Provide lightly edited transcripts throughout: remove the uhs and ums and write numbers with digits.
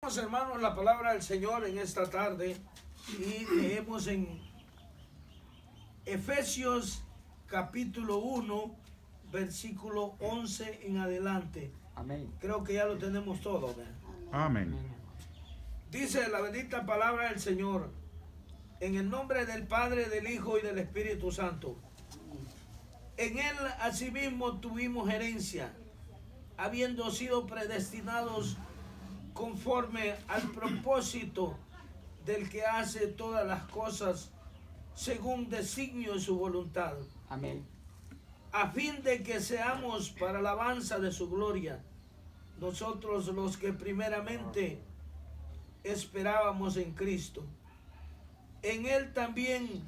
Leamos, hermanos, la palabra del Señor en esta tarde y leemos en Efesios capítulo 1, versículo 11 en adelante. Amén. Creo que ya lo tenemos todo, ¿verdad? Amén. Dice la bendita palabra del Señor, en el nombre del Padre, del Hijo y del Espíritu Santo. En él asimismo tuvimos herencia, habiendo sido predestinados conforme al propósito del que hace todas las cosas según designio de su voluntad. Amén. A fin de que seamos para alabanza de su gloria, nosotros los que primeramente esperábamos en Cristo. En él también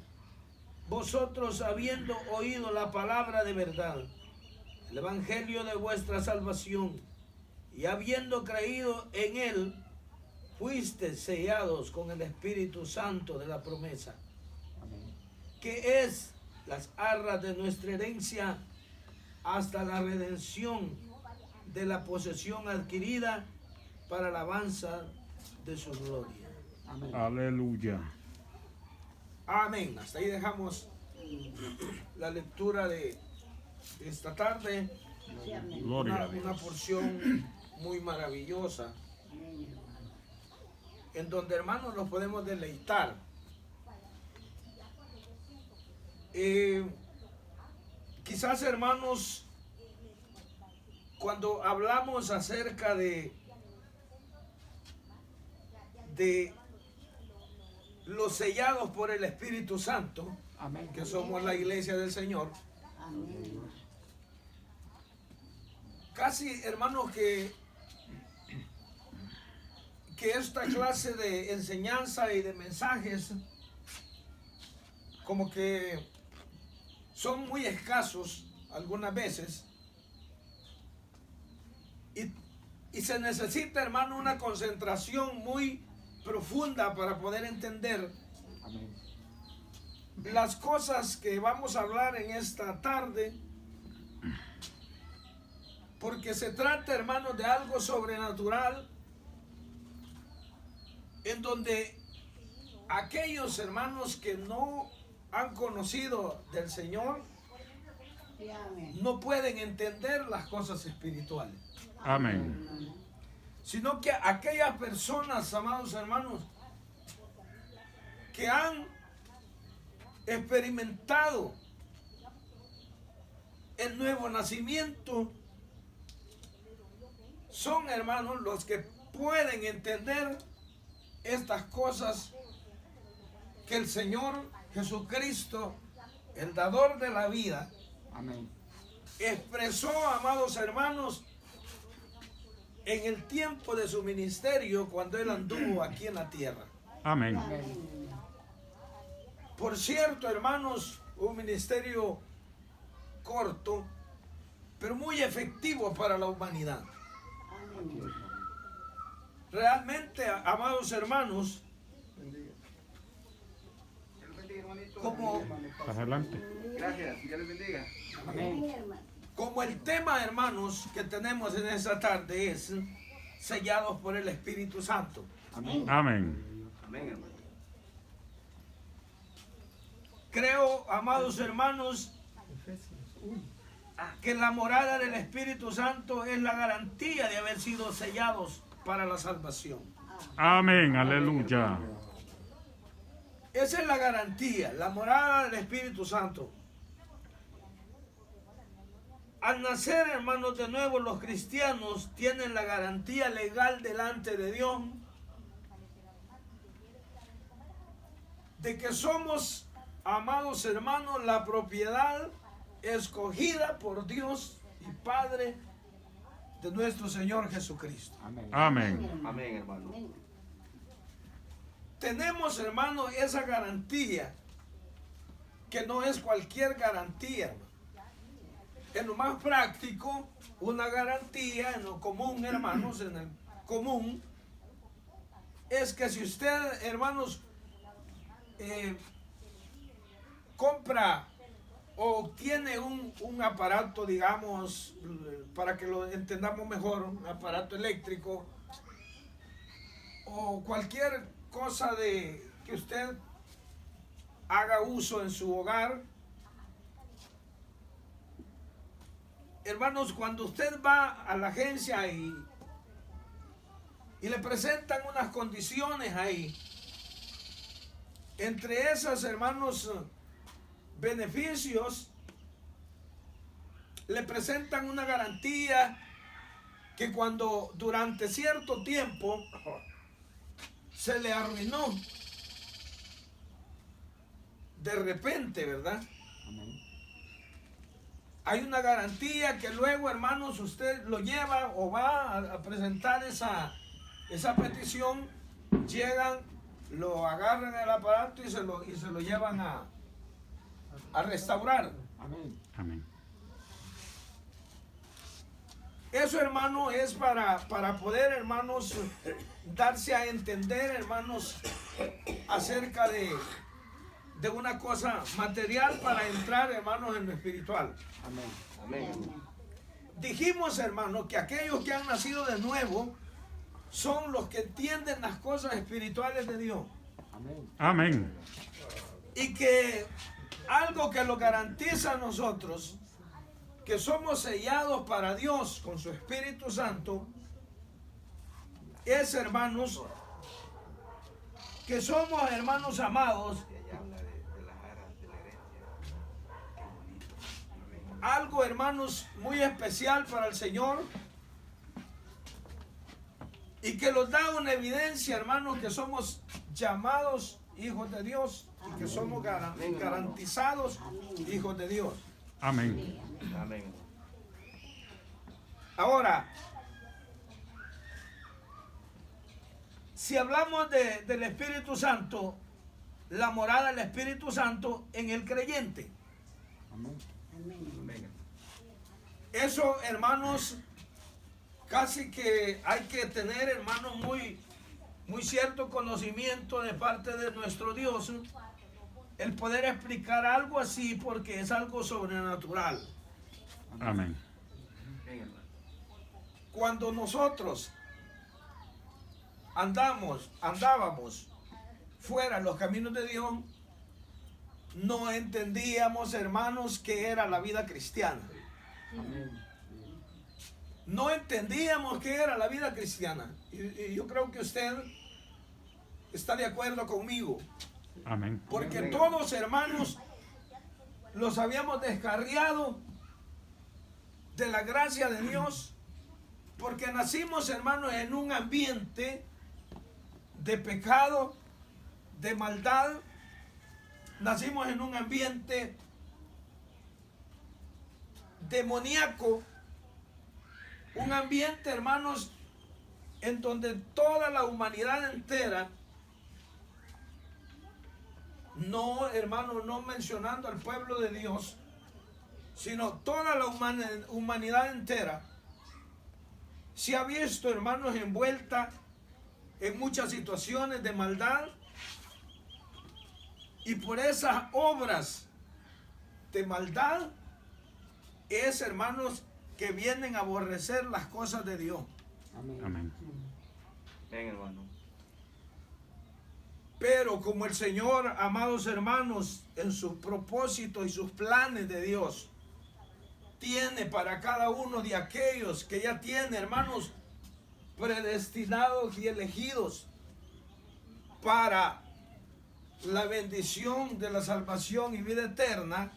vosotros, habiendo oído la palabra de verdad, el evangelio de vuestra salvación, y habiendo creído en él, fuisteis sellados con el Espíritu Santo de la promesa, Amén. que es las arras de nuestra herencia hasta la redención de la posesión adquirida para alabanza de su gloria. Amén. Aleluya. Amén. Hasta ahí dejamos la lectura de esta tarde. Gloria a Una Dios. porción muy maravillosa en donde, hermanos, nos podemos deleitar. Quizás, hermanos, cuando hablamos acerca de los sellados por el Espíritu Santo, Amén. que somos la iglesia del Señor, casi, hermanos, que esta clase de enseñanza y de mensajes como que son muy escasos algunas veces, y se necesita, hermano, una concentración muy profunda para poder entender Amén. las cosas que vamos a hablar en esta tarde, porque se trata, hermanos, de algo sobrenatural, en donde aquellos hermanos que no han conocido del Señor no pueden entender las cosas espirituales, Amén. sino que aquellas personas, amados hermanos, que han experimentado el nuevo nacimiento, son, hermanos, los que pueden entender estas cosas que el Señor Jesucristo, el dador de la vida, Amén. expresó, amados hermanos, en el tiempo de su ministerio, cuando él anduvo aquí en la tierra. Amén. Amén. Por cierto, hermanos, un ministerio corto, pero muy efectivo para la humanidad. Realmente, amados hermanos, como, Para adelante. Gracias, Dios les bendiga. Amén. como el tema, hermanos, que tenemos en esta tarde es sellados por el Espíritu Santo. Amén. Amén. Amén, hermano. Creo, amados hermanos, que la morada del Espíritu Santo es la garantía de haber sido sellados para la salvación. Amén. Aleluya. Esa es la garantía, la morada del Espíritu Santo. Al nacer, hermanos, de nuevo, los cristianos tienen la garantía legal delante de Dios de que somos, amados hermanos, la propiedad escogida por Dios y Padre de nuestro Señor Jesucristo. Amén. Amén. Amén, hermano. Tenemos, hermanos, esa garantía, que no es cualquier garantía, hermano. En lo más práctico, una garantía en lo común, hermanos, en el común, es que si usted, hermanos, compra o tiene un aparato, digamos, para que lo entendamos mejor, un aparato eléctrico, o cualquier cosa de que usted haga uso en su hogar. Hermanos, cuando usted va a la agencia y le presentan unas condiciones ahí, entre esas, hermanos, beneficios, le presentan una garantía que cuando durante cierto tiempo se le arruinó de repente, ¿verdad? Amén. Hay una garantía que luego, hermanos, usted lo lleva o va a presentar esa petición, llegan, lo agarran el aparato y se lo llevan a restaurar. Amén. Amén. Eso, hermano, es para poder, hermanos, darse a entender, hermanos, acerca de una cosa material para entrar, hermanos, en lo espiritual. Amén. Amén. Dijimos, hermanos, que aquellos que han nacido de nuevo son los que entienden las cosas espirituales de Dios. Amén. Amén. Y que algo que lo garantiza a nosotros, que somos sellados para Dios con su Espíritu Santo, es, hermanos, que somos hermanos amados. Algo, hermanos, muy especial para el Señor, y que nos da una evidencia, hermanos, que somos llamados hijos de Dios y que somos garantizados hijos de Dios. Amén. Amén. Ahora, si hablamos del Espíritu Santo, la morada del Espíritu Santo en el creyente. Amén. Amén. Eso, hermanos, casi que hay que tener, hermanos, muy cierto conocimiento de parte de nuestro Dios, el poder explicar algo así, porque es algo sobrenatural. Amén. Cuando nosotros andábamos fuera de los caminos de Dios, no entendíamos, hermanos, qué era la vida cristiana. Amén. No entendíamos qué era la vida cristiana. Y yo creo que usted está de acuerdo conmigo. Amén. Porque Amén. todos, hermanos, los habíamos descarriado de la gracia de Dios. Porque nacimos, hermanos, en un ambiente de pecado, de maldad. Nacimos en un ambiente demoníaco. Un ambiente, hermanos, en donde toda la humanidad entera, no, hermanos, no mencionando al pueblo de Dios, sino toda la humanidad entera, se ha visto, hermanos, envuelta en muchas situaciones de maldad, y por esas obras de maldad es, hermanos, que vienen a aborrecer las cosas de Dios. Amén. Amén. Amén, hermano. Pero como el Señor, amados hermanos, en sus propósitos y sus planes de Dios, tiene para cada uno de aquellos que ya tiene, hermanos, predestinados y elegidos para la bendición de la salvación y vida eterna,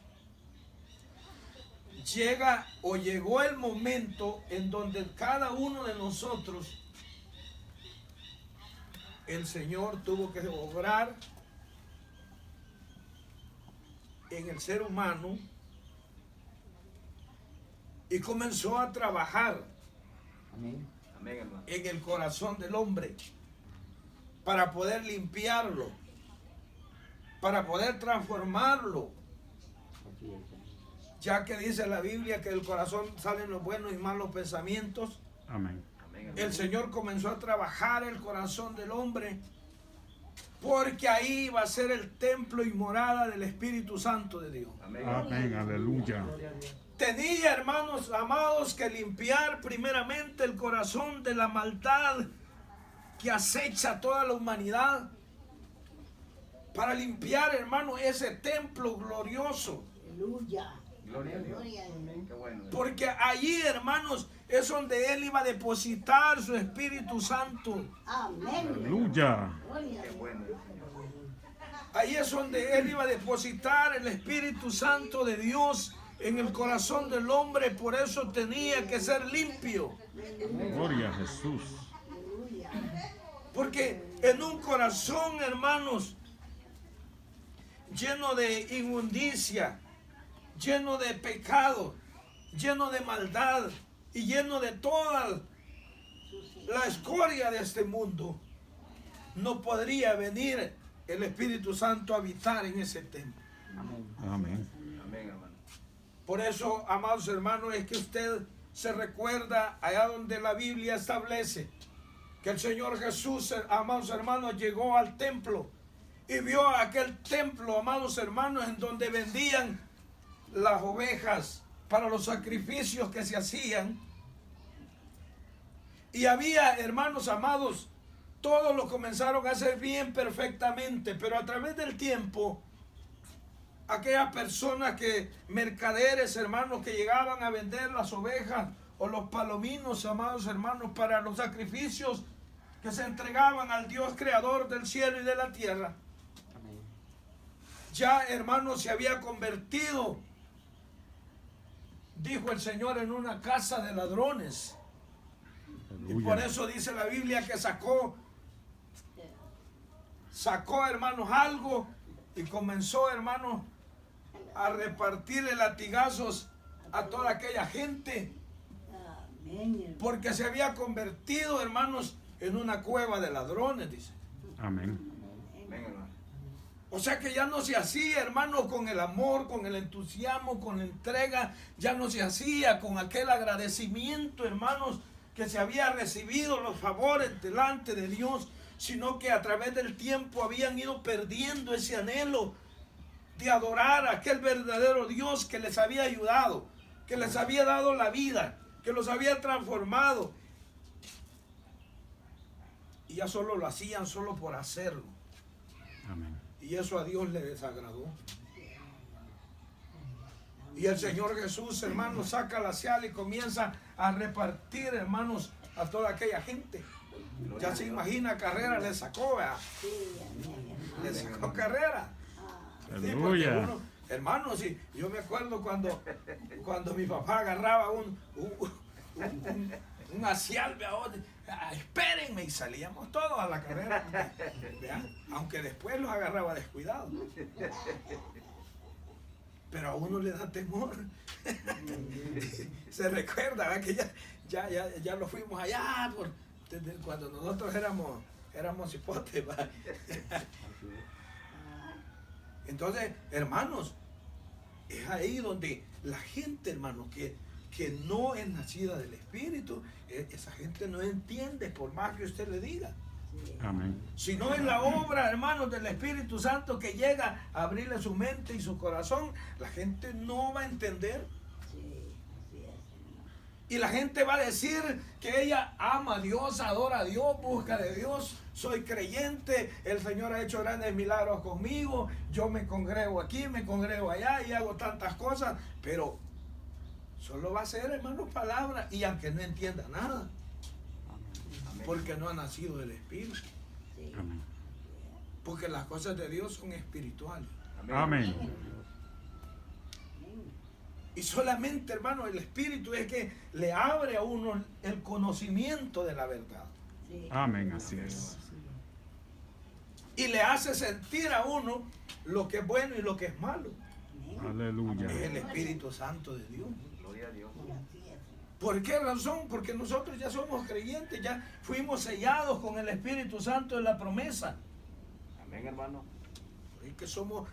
llega o llegó el momento en donde cada uno de nosotros, el Señor tuvo que obrar en el ser humano y comenzó a trabajar Amén. Amén, hermano. en el corazón del hombre para poder limpiarlo, para poder transformarlo, Así es. ya que dice la Biblia que del corazón salen los buenos y malos pensamientos. Amén. Amén, hermano. El Señor comenzó a trabajar el corazón del hombre, porque ahí va a ser el templo y morada del Espíritu Santo de Dios. Amén. Amén. Aleluya. Tenía, hermanos amados, que limpiar primeramente el corazón de la maldad que acecha a toda la humanidad para limpiar, hermano, ese templo glorioso. Aleluya. Gloria a Dios. Gloria a Dios. Qué bueno. Porque allí, hermanos, es donde Él iba a depositar su Espíritu Santo. Amén. Aleluya. Gloria a Qué Dios. bueno el Señor. Ahí es donde Él iba a depositar el Espíritu Santo de Dios en el corazón del hombre. Por eso tenía que ser limpio. Gloria a Jesús. Aleluya. Porque en un corazón, hermanos, lleno de inmundicia, lleno de pecado, lleno de maldad y lleno de toda la escoria de este mundo, no podría venir el Espíritu Santo a habitar en ese templo. Amén. Amén. Amén, hermano. Por eso, amados hermanos, es que usted se recuerda allá donde la Biblia establece que el Señor Jesús, amados hermanos, llegó al templo y vio aquel templo, amados hermanos, en donde vendían las ovejas para los sacrificios que se hacían. Y había, hermanos amados, todos lo comenzaron a hacer bien perfectamente, pero a través del tiempo, aquellas personas mercaderes, hermanos, que llegaban a vender las ovejas o los palominos, amados hermanos, para los sacrificios que se entregaban al Dios creador del cielo y de la tierra, Amén. ya, hermanos, se había convertido, dijo el Señor, en una casa de ladrones. Y por Aleluya. eso dice la Biblia que sacó, hermanos, algo y comenzó, hermanos, a repartirle latigazos a toda aquella gente, Amén. porque se había convertido, hermanos, en una cueva de ladrones, dice. Amén. Amén, hermano. O sea que ya no se hacía, hermanos, con el amor, con el entusiasmo, con la entrega, ya no se hacía con aquel agradecimiento, hermanos, que se había recibido los favores delante de Dios, sino que a través del tiempo habían ido perdiendo ese anhelo de adorar a aquel verdadero Dios que les había ayudado, que les había dado la vida, que los había transformado. Y ya solo lo hacían solo por hacerlo. Amén. Y eso a Dios le desagradó. Y el Señor Jesús, hermanos, saca la seala y comienza a repartir, hermanos, a toda aquella gente. Ya se imagina, Carrera le sacó, ¿verdad? Sí, amén. Le sacó Carrera. Sí, porque Aleluya. uno, hermanos, sí, yo me acuerdo cuando mi papá agarraba un asial, ¿vea? Espérenme, y salíamos todos a la carrera, ¿vea? Aunque después los agarraba descuidados. Pero a uno le da temor. Se recuerda, ¿verdad? Que ya lo fuimos allá cuando nosotros éramos hipotes, ¿verdad? Entonces, hermanos, es ahí donde la gente, hermanos, que no es nacida del Espíritu, esa gente no entiende por más que usted le diga. Amén. Si no es la obra, hermanos, del Espíritu Santo que llega a abrirle su mente y su corazón, la gente no va a entender. Sí, así es. Y la gente va a decir que ella ama a Dios, adora a Dios, busca de Dios. Soy creyente, el Señor ha hecho grandes milagros conmigo, yo me congrego aquí, me congrego allá y hago tantas cosas, pero solo va a ser, hermanos, palabras, y aunque no entienda nada, Amén. porque no ha nacido del Espíritu, Sí. Amén. porque las cosas de Dios son espirituales. Amén. Y solamente, hermano, el Espíritu es que le abre a uno el conocimiento de la verdad. Sí. Amén. Así es. Y le hace sentir a uno lo que es bueno y lo que es malo. Amén. Aleluya. Es el Espíritu Santo de Dios. Gloria a Dios. Así es. ¿Por qué razón? Porque nosotros ya somos creyentes, ya fuimos sellados con el Espíritu Santo de la promesa. Amén, hermano. Es que somos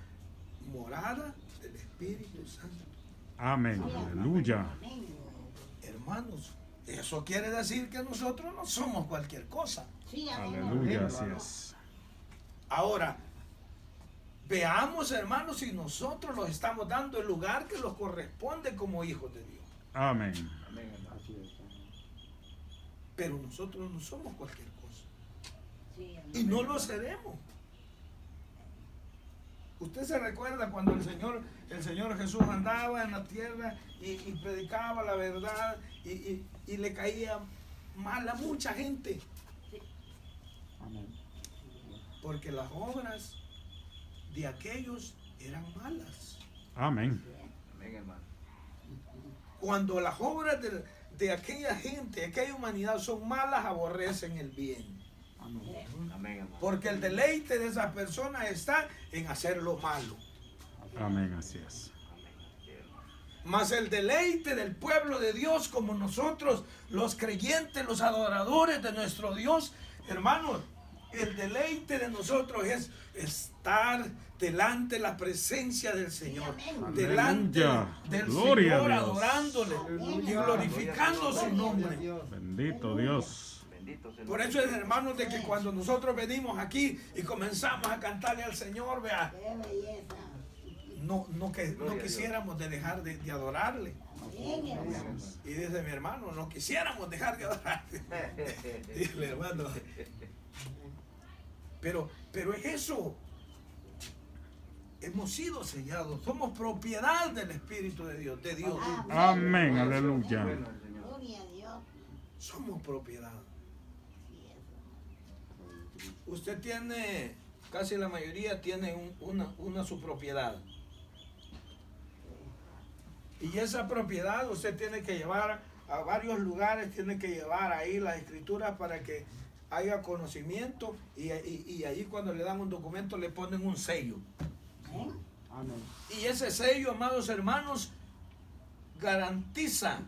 morada del Espíritu Santo. Amén. Aleluya. Amén. Hermanos, eso quiere decir que nosotros no somos cualquier cosa. Sí, amén. Aleluya. Así es. Ahora, veamos, hermanos, si nosotros los estamos dando el lugar que los corresponde como hijos de Dios. Amén. Amén, hermano. Así es. Amén. Pero nosotros no somos cualquier cosa. Sí, amén. Y no lo seremos. Usted se recuerda cuando el Señor Jesús andaba en la tierra y predicaba la verdad y le caía mal a mucha gente. Amén. Porque las obras de aquellos eran malas. Amén. Amén, hermano. Cuando las obras de aquella gente, aquella humanidad son malas, aborrecen el bien. Amén. Amén, hermano. Porque el deleite de esas personas está en hacer lo malo. Amén, así es. Mas el deleite del pueblo de Dios, como nosotros, los creyentes, los adoradores de nuestro Dios, hermanos, el deleite de nosotros es estar delante de la presencia del Señor, delante Aleluya. del Gloria a Señor, Dios. adorándole y glorificando su nombre. Bendito Dios. Bendito sea el Por nombre eso es, hermanos, de que cuando nosotros venimos aquí y comenzamos a cantarle al Señor, vea, Qué belleza. no Gloria a Dios. quisiéramos de dejar de adorarle. Amén, hermano. Y dice mi hermano, no quisiéramos dejar de adorarle. Dice el hermano. Pero es eso. Hemos sido sellados, somos propiedad del Espíritu de Dios, de Dios. Amén, aleluya. Bueno, el Señor. Gloria a Dios. Somos propiedad. Sí, eso. Usted tiene, casi la mayoría tiene una su propiedad. Y esa propiedad usted tiene que llevar a varios lugares, tiene que llevar ahí las escrituras para que haya conocimiento y ahí cuando le dan un documento le ponen un sello. Amén. Amén. Y ese sello, amados hermanos, garantiza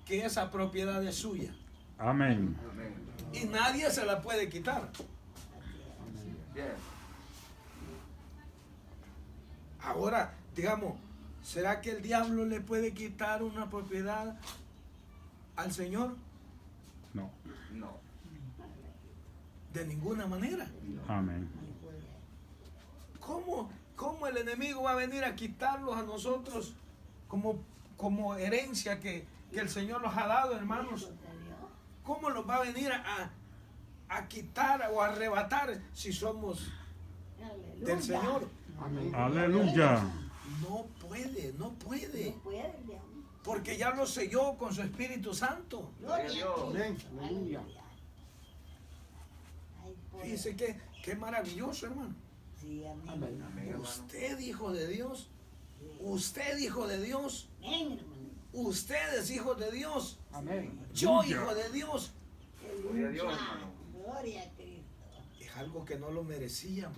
que esa propiedad es suya. Amén. Amén. Y nadie se la puede quitar. Bien. Ahora, digamos, ¿será que el diablo le puede quitar una propiedad al Señor? No. No. De ninguna manera. Amén. ¿Cómo el enemigo va a venir a quitarlos a nosotros como herencia que el Señor nos ha dado, hermanos? ¿Cómo los va a venir a quitar o a arrebatar si somos del Señor? Amén. Aleluya. No puede. No puede, diablo. Porque ya lo selló con su Espíritu Santo. Gloria a Dios. Amén. Aleluya. Ay, pobre. Fíjese qué maravilloso, hermano. Sí, amén. Amén. Amén, hermano. Usted, hijo de Dios, usted, hijo de Dios, Amén, hermano. ustedes, hijos de Dios, Amén. yo, hijo de Dios, Gloria a Dios, hermano. Gloria a Cristo. es algo que no lo merecíamos,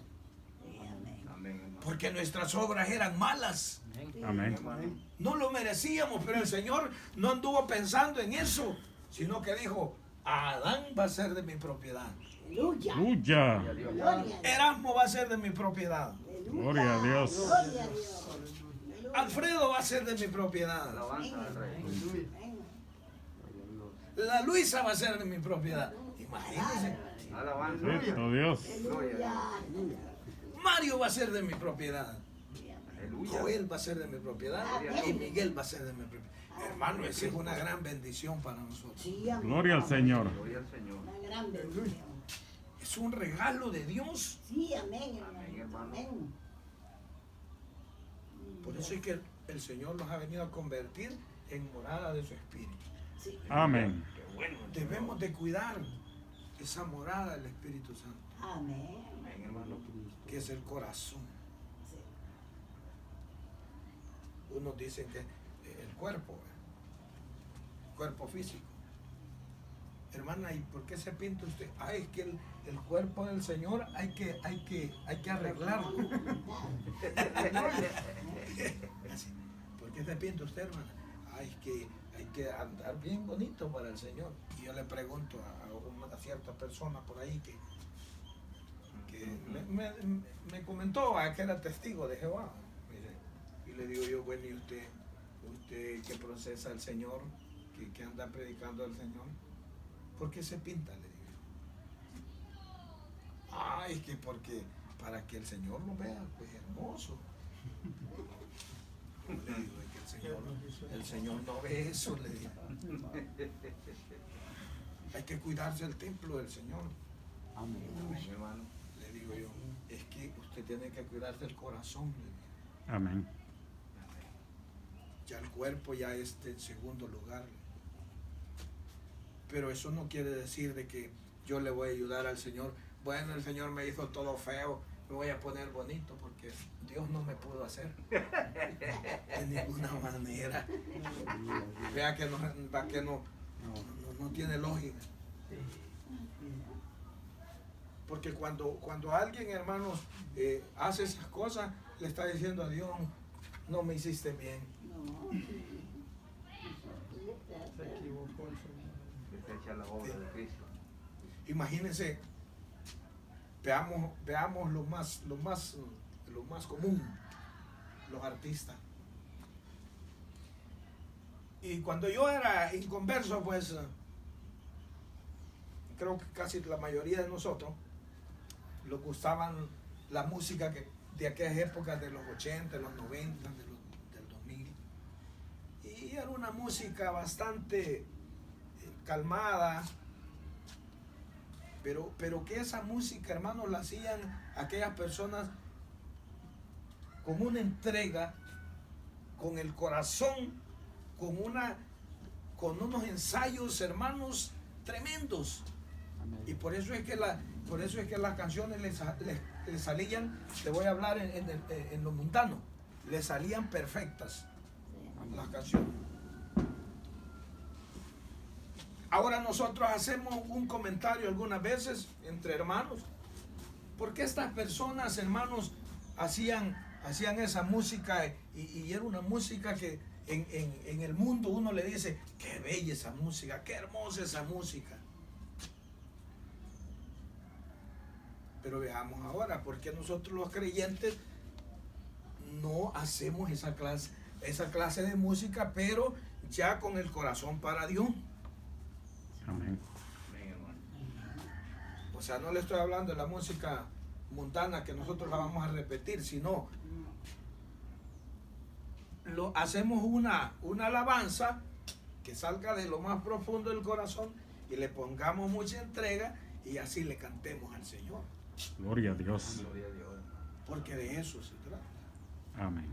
Sí, amén. Amén, hermano. porque nuestras obras eran malas. Amén. Hermano. No lo merecíamos, pero el Señor no anduvo pensando en eso, sino que dijo, Adán va a ser de mi propiedad, Aleluya. Aleluya. Gloria a Dios. Gloria a Dios. Erasmo va a ser de mi propiedad, Aleluya. Gloria a Dios. Gloria a Dios. Aleluya. Alfredo va a ser de mi propiedad, Alabanza al Rey. Amén. la Luisa va a ser de mi propiedad. Imagínense, Alabanza. Bendito Dios. Aleluya. Mario va a ser de mi propiedad. Aleluya. Joel va a ser de mi propiedad y Miguel va a ser de mi propiedad. Hermano, esa es una gran bendición para nosotros. Sí, amén. Gloria al Señor. Gloria al Señor. Una gran bendición. Es un regalo de Dios. Sí, amén, Amén, hermano. hermano. Amén. Por eso es que el Señor nos ha venido a convertir en morada de su Espíritu. Sí. Amén. Qué bueno. Debemos de cuidar esa morada del Espíritu Santo, Amén. Amén, hermano. que es el corazón. Sí. Unos dicen que el cuerpo físico. Hermana, ¿y por qué se pinta usted? Ah, es que el cuerpo del Señor hay que arreglarlo. Así. ¿Por qué se pinta usted, hermana? Ah, es que hay que andar bien bonito para el Señor. Y yo le pregunto a ciertas personas por ahí que me comentó que era testigo de Jehová. Mire, y le digo yo, bueno, ¿y usted que procesa al Señor, que anda predicando al Señor? ¿Por qué se pinta? Le digo. Ah, es que porque para que el Señor lo vea, pues hermoso. Le digo, es que el Señor no ve eso, le digo. Hay que cuidarse del templo del Señor. Amén. Amén, hermano. Le digo yo, es que usted tiene que cuidarse el corazón. Amén. Ya el cuerpo ya está en segundo lugar. Pero eso no quiere decir de que yo le voy a ayudar al Señor. Bueno, el Señor me hizo todo feo, me voy a poner bonito porque Dios no me pudo hacer. De ninguna manera. Vea que no tiene lógica. Porque cuando alguien, hermanos, hace esas cosas, le está diciendo a Dios, no me hiciste bien. No. Se equivocó el Señor. Que se echa la obra de Cristo. Imagínense, veamos lo más común, los artistas. Y cuando yo era inconverso, pues creo que casi la mayoría de nosotros nos gustaban la música de aquellas épocas de los 80, los 90, del 2000. Y era una música bastante calmada, pero que esa música, hermanos, la hacían aquellas personas con una entrega, con el corazón, con unos ensayos, hermanos, tremendos. Amén. Y por eso es que las canciones les salían, te voy a hablar en lo mundano, les salían perfectas las canciones. Ahora nosotros hacemos un comentario algunas veces entre hermanos. ¿Por qué estas personas, hermanos, hacían esa música? Y era una música que en el mundo uno le dice, qué bella esa música, qué hermosa esa música. Pero veamos ahora, ¿por qué nosotros los creyentes no hacemos esa clase de música, pero ya con el corazón para Dios? Amén. Amén, hermano. O sea, no le estoy hablando de la música mundana que nosotros la vamos a repetir, sino hacemos una alabanza que salga de lo más profundo del corazón y le pongamos mucha entrega y así le cantemos al Señor. Gloria a Dios. Gloria a Dios. Porque de eso se trata. Amén.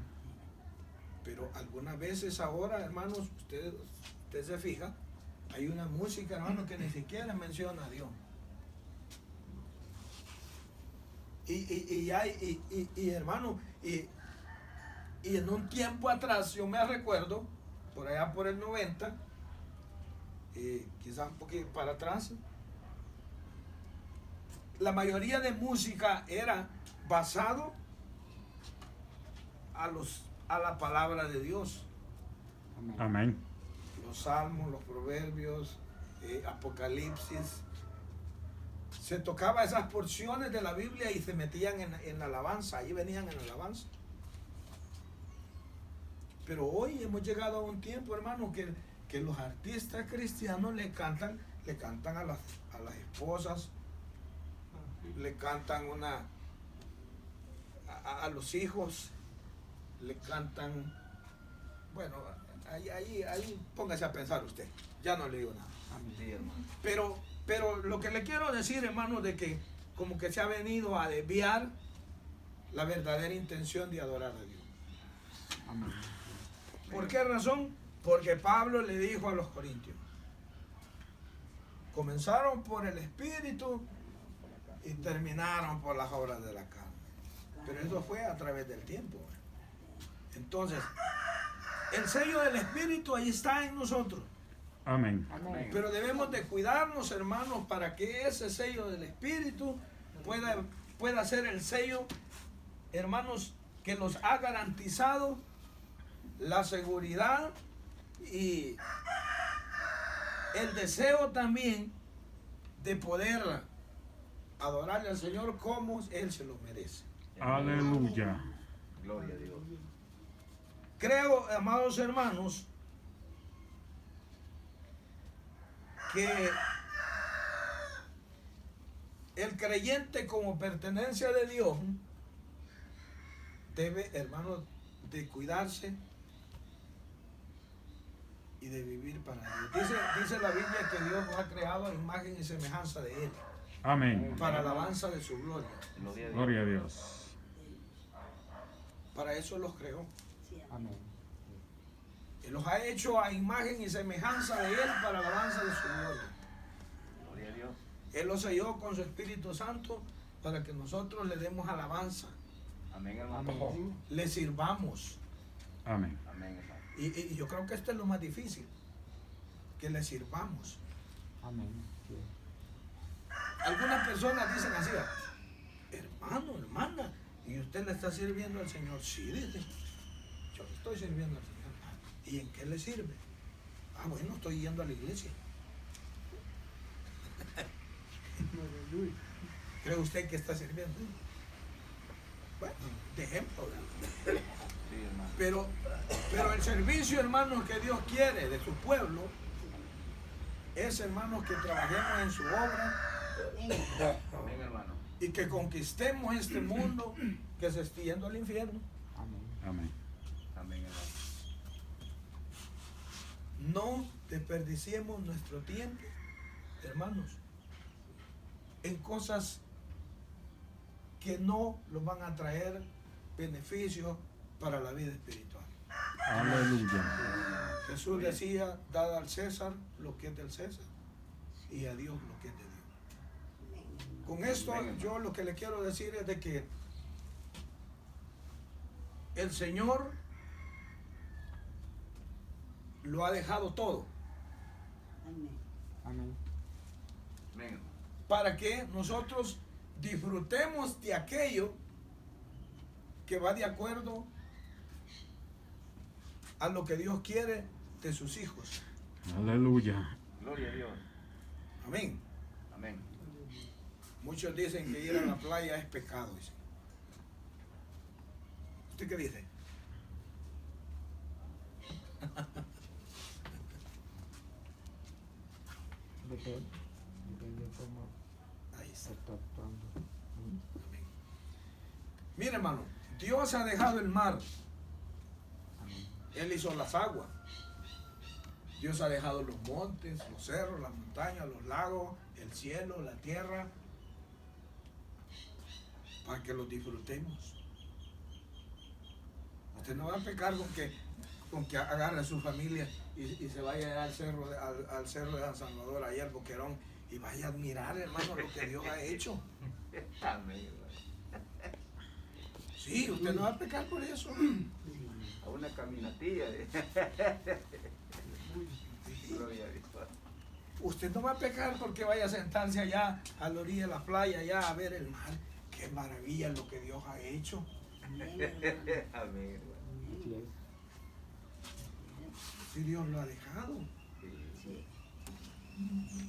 Pero algunas veces ahora, hermanos, usted se fija, hay una música, hermanos, que ni siquiera menciona a Dios. Y hermano, y en un tiempo atrás, yo me recuerdo, por allá por el 90, quizás un poquito para atrás, la mayoría de música era basado a la palabra de Dios. Amén. Amén. Los salmos, los proverbios, Apocalipsis. Se tocaba esas porciones de la Biblia y se metían en alabanza, ahí venían en alabanza. Pero hoy hemos llegado a un tiempo, hermano, que los artistas cristianos le cantan a las esposas, le cantan a los hijos, le cantan, bueno, ahí póngase a pensar usted, ya no le digo nada. Sí, hermano. Pero lo que le quiero decir, hermano, de que como que se ha venido a desviar la verdadera intención de adorar a Dios. Amén. ¿Por qué razón? Porque Pablo le dijo a los corintios, comenzaron por el Espíritu y terminaron por las obras de la carne. Pero eso fue a través del tiempo. Entonces, el sello del Espíritu ahí está en nosotros. Amén. Amén. Pero debemos de cuidarnos, hermanos, para que ese sello del Espíritu pueda ser el sello, hermanos, que nos ha garantizado la seguridad y el deseo también de poder adorarle al Señor como Él se lo merece. Aleluya. Gloria a Dios. Creo, amados hermanos, que el creyente como pertenencia de Dios debe, hermanos, de cuidarse y de vivir para Dios. Dice la Biblia que Dios nos ha creado a imagen y semejanza de Él. Amén. para alabanza de su gloria. Gloria a Dios. Gloria a Dios. Para eso los creó. Sí, Amén. Él los ha hecho a imagen y semejanza de Él para alabanza de su gloria. Gloria a Dios. Él los selló con su Espíritu Santo para que nosotros le demos alabanza, Amén, hermano. Amén. le sirvamos. Amén. Amén, hermano. Y yo creo que esto es lo más difícil, que le sirvamos. Amén. Sí. Algunas personas dicen así, hermano, hermana, y usted le está sirviendo al Señor. Sí, dice, yo le estoy sirviendo al Señor. ¿Y en qué le sirve? Ah, bueno, estoy yendo a la iglesia. ¿Cree usted que está sirviendo? Bueno, de ejemplo, ¿verdad? Sí, hermano. Pero el servicio, hermanos, que Dios quiere de su pueblo es, hermanos, que trabajemos en su obra Amén, hermano. y que conquistemos este mundo que se está yendo al infierno. Amén. Amén. Amén, hermano. No desperdiciemos nuestro tiempo, hermanos, en cosas que no nos van a traer beneficios para la vida espiritual. Aleluya. Jesús decía, dad al César lo que es del César y a Dios lo que es de Dios. Con esto yo lo que le quiero decir es de que el Señor lo ha dejado todo amén. Amén. Amén, hermano. para que nosotros disfrutemos de aquello que va de acuerdo a lo que Dios quiere de sus hijos. Aleluya. Gloria a Dios. Amén. Amén. Muchos dicen que ir a la playa es pecado. Dicen. ¿Usted qué dice? Depende cómo Ahí está. se está actuando. Amén. Mire, hermano, Dios ha dejado el mar. Amén. Él hizo las aguas. Dios ha dejado los montes, los cerros, las montañas, los lagos, el cielo, la tierra, para que los disfrutemos. Usted no va a pecar con que agarre a su familia y se vaya al cerro, al cerro de San Salvador, allá al Boquerón, y vaya a admirar, hermano, lo que Dios ha hecho. Amén, hermano. Sí, usted no va a pecar por eso. A una caminatilla. Gloria a Dios. Usted no va a pecar porque vaya a sentarse allá a la orilla de la playa, allá a ver el mar. Qué maravilla lo que Dios ha hecho. Amén, hermano. Amén, hermano. Así es. Si Dios lo ha dejado. Sí. Sí,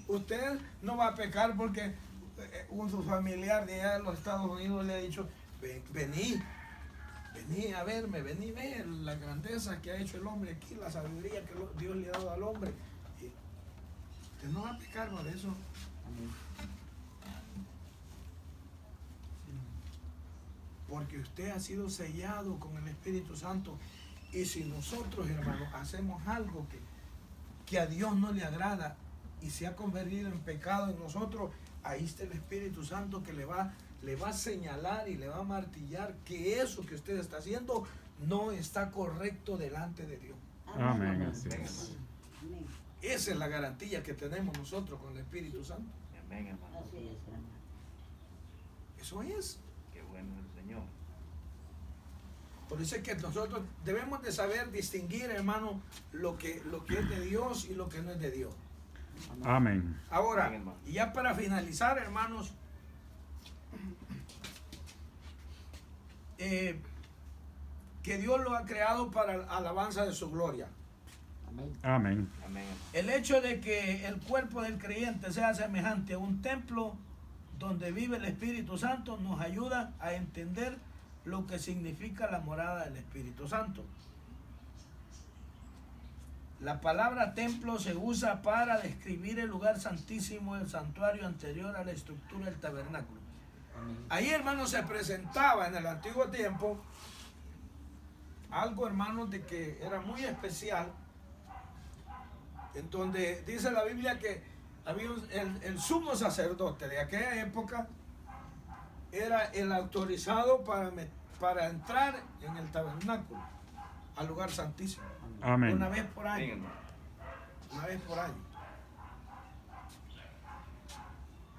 Usted no va a pecar porque un su familiar de allá de los Estados Unidos le ha dicho, vení a verme, vení a ver la grandeza que ha hecho el hombre aquí, la sabiduría que Dios le ha dado al hombre. Y usted no va a pecar por eso. Amén. Porque usted ha sido sellado con el Espíritu Santo. Y si nosotros, hermanos, hacemos algo que a Dios no le agrada y se ha convertido en pecado en nosotros, ahí está el Espíritu Santo que le va a señalar y le va a martillar que eso que usted está haciendo no está correcto delante de Dios. Amén. Así es. amén. Esa es la garantía que tenemos nosotros con el Espíritu Santo. Amén, hermano. Así es, hermano. Eso es. Qué bueno es el Señor. Por eso es que nosotros debemos de saber distinguir, hermano, lo que es de Dios y lo que no es de Dios. Amén. Ahora, Amén, hermano. y ya para finalizar, hermanos, que Dios lo ha creado para la alabanza de su gloria. Amén. Amén. Amén, hermano. El hecho de que el cuerpo del creyente sea semejante a un templo donde vive el Espíritu Santo nos ayuda a entender lo que significa la morada del Espíritu Santo. La palabra templo se usa para describir el lugar santísimo del santuario anterior a la estructura del tabernáculo. Amén. Ahí, hermanos, se presentaba en el antiguo tiempo algo, hermanos, de que era muy especial, en donde dice la Biblia que había el sumo sacerdote de aquella época era el autorizado para entrar en el tabernáculo, al lugar santísimo, Amén. una vez por Amén, año. hermano. Una vez por año.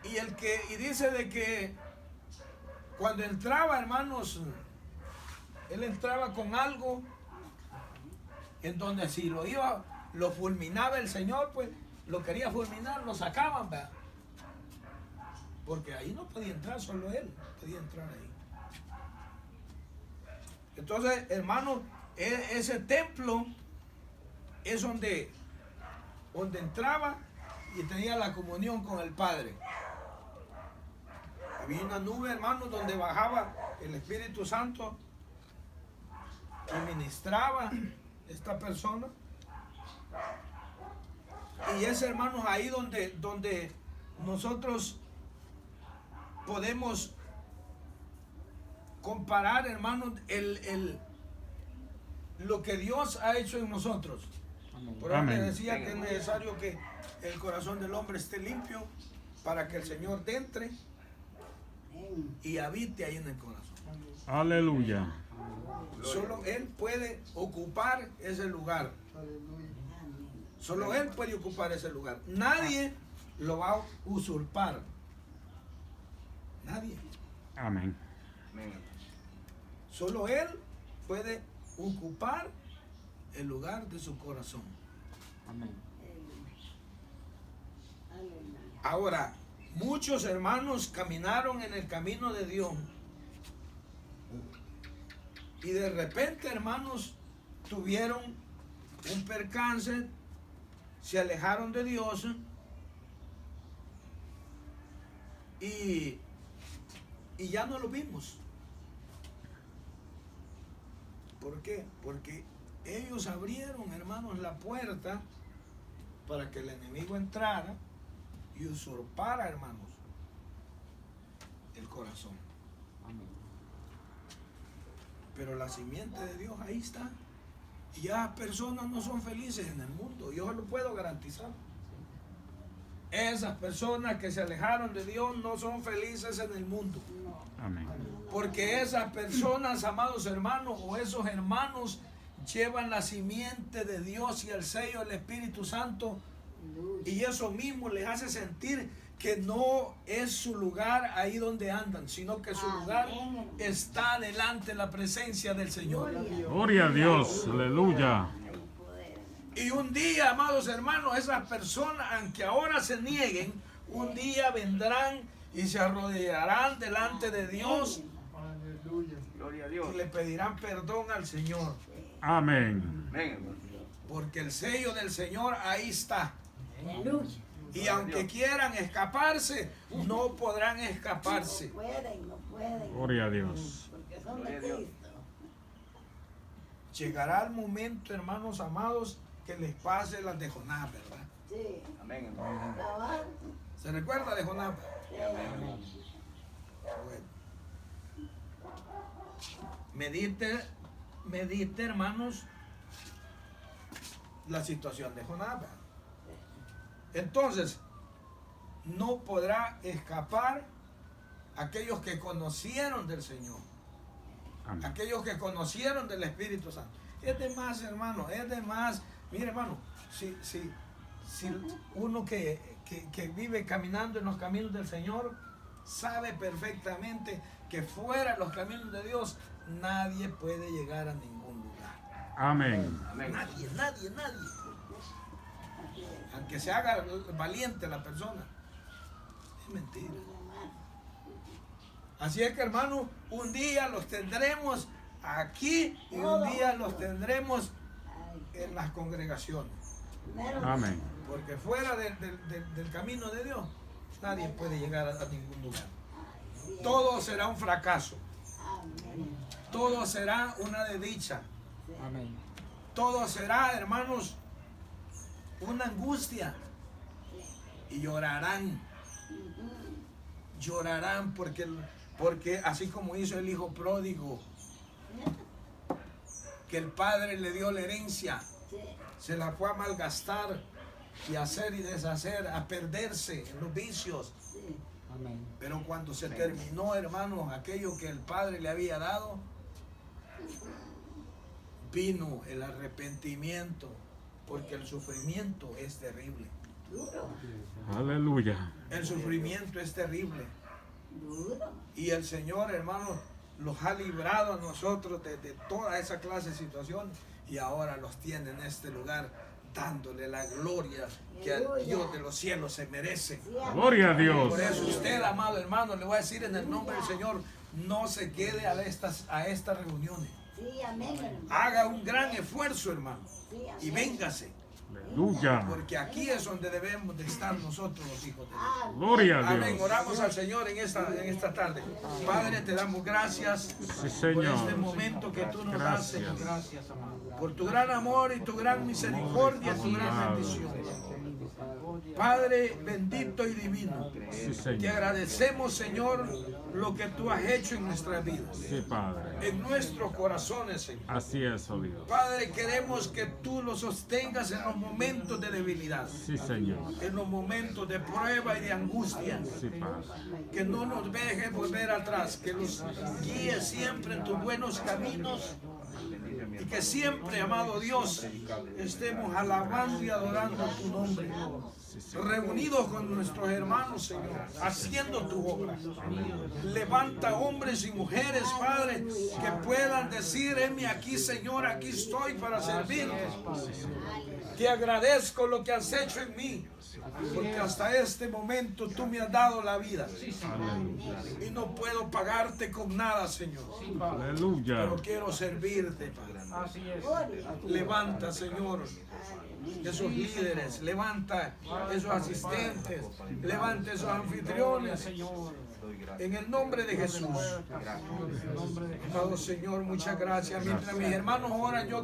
Y dice de que cuando entraba, hermanos, él entraba con algo en donde si lo fulminaba el Señor, pues lo quería fulminar, lo sacaban, ¿verdad? Porque ahí no podía entrar, solo él podía entrar ahí. Entonces, hermanos, ese templo es donde entraba y tenía la comunión con el Padre. Había una nube, hermanos, donde bajaba el Espíritu Santo y ministraba esta persona. Y es, hermanos, ahí donde nosotros podemos comparar, hermanos, lo que Dios ha hecho en nosotros. Amén. Por eso Amén. les decía que es necesario que el corazón del hombre esté limpio para que el Señor entre Amén. y habite ahí en el corazón. Aleluya. Solo Él puede ocupar ese lugar. Amén. Solo Él puede ocupar ese lugar. Nadie lo va a usurpar. Nadie. Amén. Amén, hermano. Solo Él puede ocupar el lugar de su corazón. Amén. Aleluya. Ahora, muchos hermanos caminaron en el camino de Dios. Y de repente, hermanos, tuvieron un percance, se alejaron de Dios y ya no lo vimos. ¿Por qué? Porque ellos abrieron, hermanos, la puerta para que el enemigo entrara y usurpara, hermanos, el corazón. Amén. Pero la simiente de Dios ahí está. Y ya personas no son felices en el mundo. Yo lo puedo garantizar. Esas personas que se alejaron de Dios no son felices en el mundo. Amén. Porque esas personas, amados hermanos, o esos hermanos llevan la simiente de Dios y el sello del Espíritu Santo. Y eso mismo les hace sentir que no es su lugar ahí donde andan, sino que su lugar está delante de la presencia del Señor. Gloria a Dios. Aleluya. Y un día, amados hermanos, esas personas, aunque ahora se nieguen, un día vendrán y se arrodillarán delante de Dios Gloria a y Dios. le pedirán perdón al Señor. Amén. Amén, hermano. Porque el sello del Señor ahí está. Aleluya. Y aunque quieran escaparse, no podrán escaparse. No pueden, no pueden. Gloria a Dios. Porque son de Gloria a Dios. Cristo. Llegará el momento, hermanos amados, que les pase las de Jonás, ¿verdad? Sí. Amén, hermano. Cabal. ¿Se recuerda de Jonás? Sí. Bueno. Medite, hermanos, la situación de Jonás. ¿verdad? Entonces, no podrá escapar aquellos que conocieron del Señor, Amén. aquellos que conocieron del Espíritu Santo. Es de más, hermano, es de más. Mire, hermano, si uno que vive caminando en los caminos del Señor, sabe perfectamente que fuera de los caminos de Dios, nadie puede llegar a ningún lugar. Amén. Amén. Nadie. Aunque se haga valiente la persona. Es mentira. Así es que, hermano, un día los tendremos aquí y un día los tendremos en las congregaciones. Amén. Porque fuera del camino de Dios, nadie puede llegar a ningún lugar. Todo será un fracaso. Amén. Todo será una desdicha. Amén. Todo será, hermanos, una angustia. Y llorarán. Llorarán porque así como hizo el hijo pródigo, que el padre le dio la herencia, Sí. se la fue a malgastar y hacer y deshacer, a perderse en los vicios. Sí. Amén. Pero cuando se terminó, hermanos, aquello que el Padre le había dado, vino el arrepentimiento, porque el sufrimiento es terrible. Duro, Aleluya. El sufrimiento es terrible. duro. Y el Señor, hermanos, los ha librado a nosotros de toda esa clase de situaciones y ahora los tiene en este lugar, dándole la gloria que al Dios de los cielos se merece. Sí, amén. Gloria a Dios. Por eso usted, amado hermano, le voy a decir en el nombre del Señor, no se quede a estas reuniones. Sí, amén, hermano. Haga un gran esfuerzo, hermano, Sí, amén. y véngase, Aleluya. porque aquí es donde debemos de estar nosotros los hijos de Dios. Amén. Gloria a Amén. Dios. Oramos al Señor en esta tarde. Padre, te damos gracias Sí, por Señor. este momento que tú nos das, Señor. Gracias, amado. Por tu gran amor y tu gran misericordia, tu gran Amado. bendición. Padre bendito y divino, Sí, te Señor. agradecemos, Señor, lo que tú has hecho en nuestras vidas, Sí, Padre. en nuestros corazones, Señor. Así es, oh Dios. Padre, queremos que tú lo sostengas en los momentos de debilidad, Sí, Señor. en los momentos de prueba y de angustia. Sí, Padre. Que no nos dejes volver atrás, que nos guíes siempre en tus buenos caminos y que siempre, amado Dios, estemos alabando y adorando tu nombre, reunidos con nuestros hermanos, Señor, haciendo tu obra. Levanta hombres y mujeres, Padre, que puedan decir, heme aquí, Señor, aquí estoy para servirte. Te agradezco lo que has hecho en mí, porque hasta este momento tú me has dado la vida y no puedo pagarte con nada, Señor, Aleluya. pero quiero servirte, Padre. Así es. Levanta, Señor, esos líderes, levanta esos asistentes, levanta esos anfitriones, Señor. en el nombre de Jesús. Amado Señor, muchas gracias. Mientras mis hermanos oran, yo